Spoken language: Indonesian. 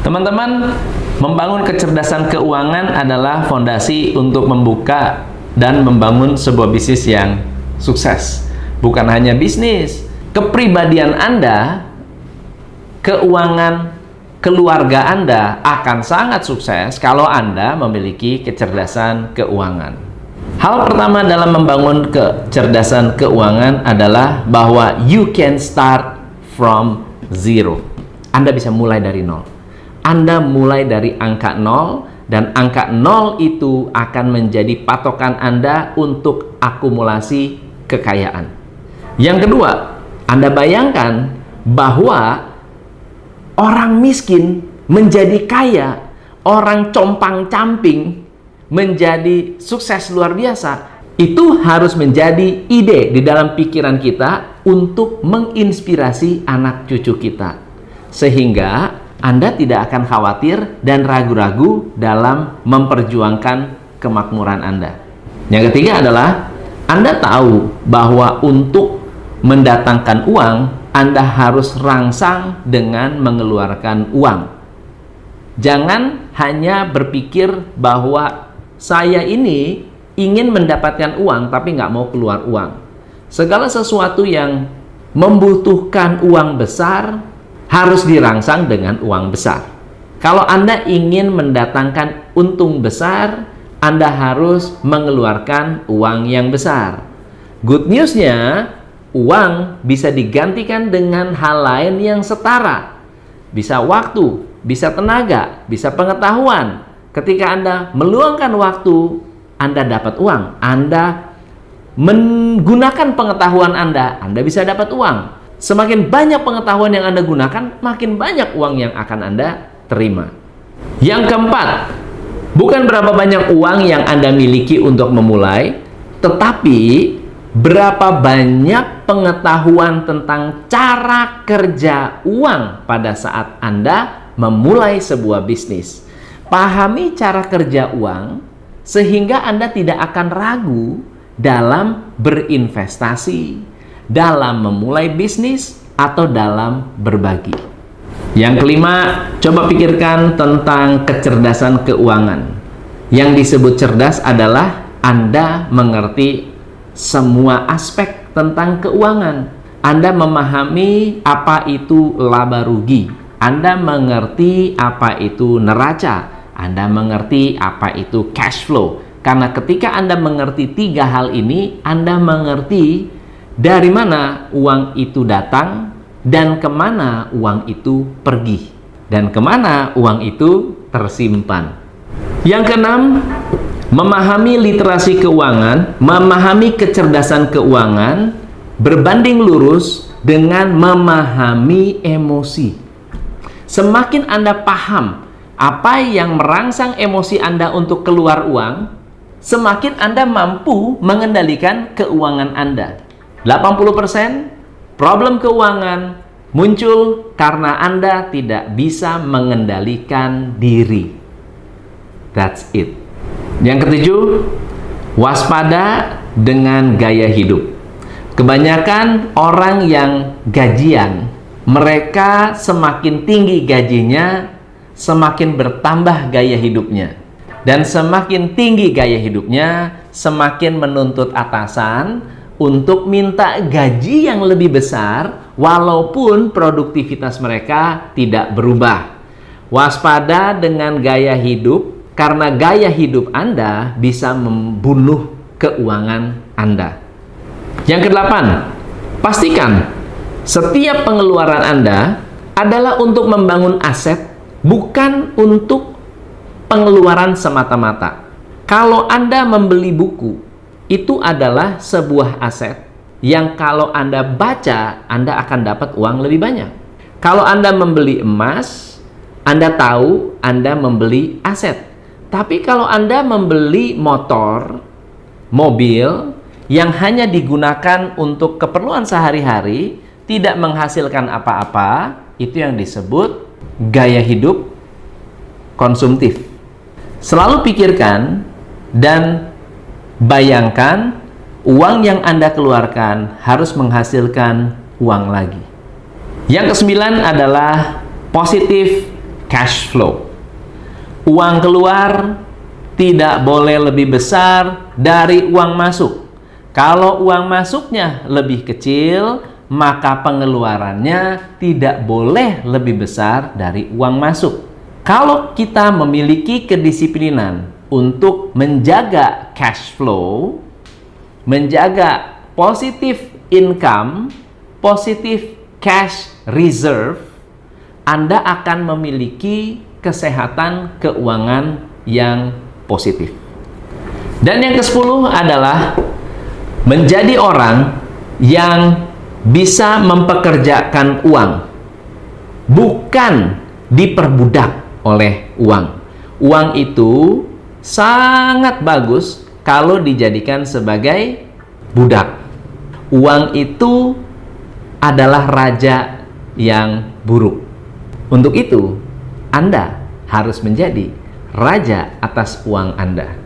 Teman-teman, membangun kecerdasan keuangan adalah fondasi untuk membuka dan membangun sebuah bisnis yang sukses. Bukan hanya bisnis, kepribadian Anda, keuangan keluarga Anda akan sangat sukses kalau Anda memiliki kecerdasan keuangan. Hal pertama dalam membangun kecerdasan keuangan adalah bahwa you can start from zero. Anda bisa mulai dari nol. Anda mulai dari angka 0, dan angka 0 itu akan menjadi patokan Anda untuk akumulasi kekayaan. Yang kedua, Anda bayangkan bahwa orang miskin menjadi kaya, orang compang-camping menjadi sukses luar biasa. Itu harus menjadi ide di dalam pikiran kita untuk menginspirasi anak cucu kita. Sehingga Anda tidak akan khawatir dan ragu-ragu dalam memperjuangkan kemakmuran Anda. Yang ketiga adalah Anda tahu bahwa untuk mendatangkan uang, Anda harus rangsang dengan mengeluarkan uang. Jangan hanya berpikir bahwa saya ini ingin mendapatkan uang tapi nggak mau keluar uang. Segala sesuatu yang membutuhkan uang besar harus dirangsang dengan uang besar. Kalau Anda ingin mendatangkan untung besar, Anda harus mengeluarkan uang yang besar. Good news-nya, uang bisa digantikan dengan hal lain yang setara. Bisa waktu, bisa tenaga, bisa pengetahuan. Ketika Anda meluangkan waktu, Anda dapat uang. Anda menggunakan pengetahuan Anda bisa dapat uang. Semakin banyak pengetahuan yang Anda gunakan, makin banyak uang yang akan Anda terima. Yang keempat, bukan berapa banyak uang yang Anda miliki untuk memulai, tetapi berapa banyak pengetahuan tentang cara kerja uang pada saat Anda memulai sebuah bisnis. Pahami cara kerja uang sehingga Anda tidak akan ragu dalam berinvestasi, dalam memulai bisnis, atau dalam berbagi. Yang kelima, coba pikirkan tentang kecerdasan keuangan. Yang disebut cerdas adalah Anda mengerti semua aspek tentang keuangan. Anda memahami apa itu laba rugi. Anda mengerti apa itu neraca. Anda mengerti apa itu cash flow. Karena ketika Anda mengerti tiga hal ini, Anda mengerti dari mana uang itu datang dan kemana uang itu pergi, dan kemana uang itu tersimpan. Yang keenam, memahami literasi keuangan, memahami kecerdasan keuangan berbanding lurus dengan memahami emosi. Semakin Anda paham apa yang merangsang emosi Anda untuk keluar uang, semakin Anda mampu mengendalikan keuangan Anda. 80% problem keuangan muncul karena Anda tidak bisa mengendalikan diri. That's it. Yang ketujuh, waspada dengan gaya hidup. Kebanyakan orang yang gajian, mereka semakin tinggi gajinya, semakin bertambah gaya hidupnya. Dan semakin tinggi gaya hidupnya, semakin menuntut atasan untuk minta gaji yang lebih besar walaupun produktivitas mereka tidak berubah. Waspada dengan gaya hidup, karena gaya hidup Anda bisa membunuh keuangan Anda. Yang kedelapan, pastikan setiap pengeluaran Anda adalah untuk membangun aset, bukan untuk pengeluaran semata-mata. Kalau Anda membeli buku, itu adalah sebuah aset yang kalau Anda baca, Anda akan dapat uang lebih banyak. Kalau Anda membeli emas, Anda tahu Anda membeli aset. Tapi kalau Anda membeli motor, mobil, yang hanya digunakan untuk keperluan sehari-hari, tidak menghasilkan apa-apa, itu yang disebut gaya hidup konsumtif. Selalu pikirkan dan bayangkan uang yang Anda keluarkan harus menghasilkan uang lagi. Yang kesembilan adalah positive cash flow. Uang keluar tidak boleh lebih besar dari uang masuk. Kalau uang masuknya lebih kecil, maka pengeluarannya tidak boleh lebih besar dari uang masuk. Kalau kita memiliki kedisiplinan untuk menjaga cash flow, menjaga positive income, positive cash reserve, Anda akan memiliki kesehatan keuangan yang positif. Dan yang ke-10 adalah menjadi orang yang bisa mempekerjakan uang, bukan diperbudak oleh uang. Uang itu sangat bagus kalau dijadikan sebagai budak. Uang itu adalah raja yang buruk. Untuk itu, Anda harus menjadi raja atas uang Anda.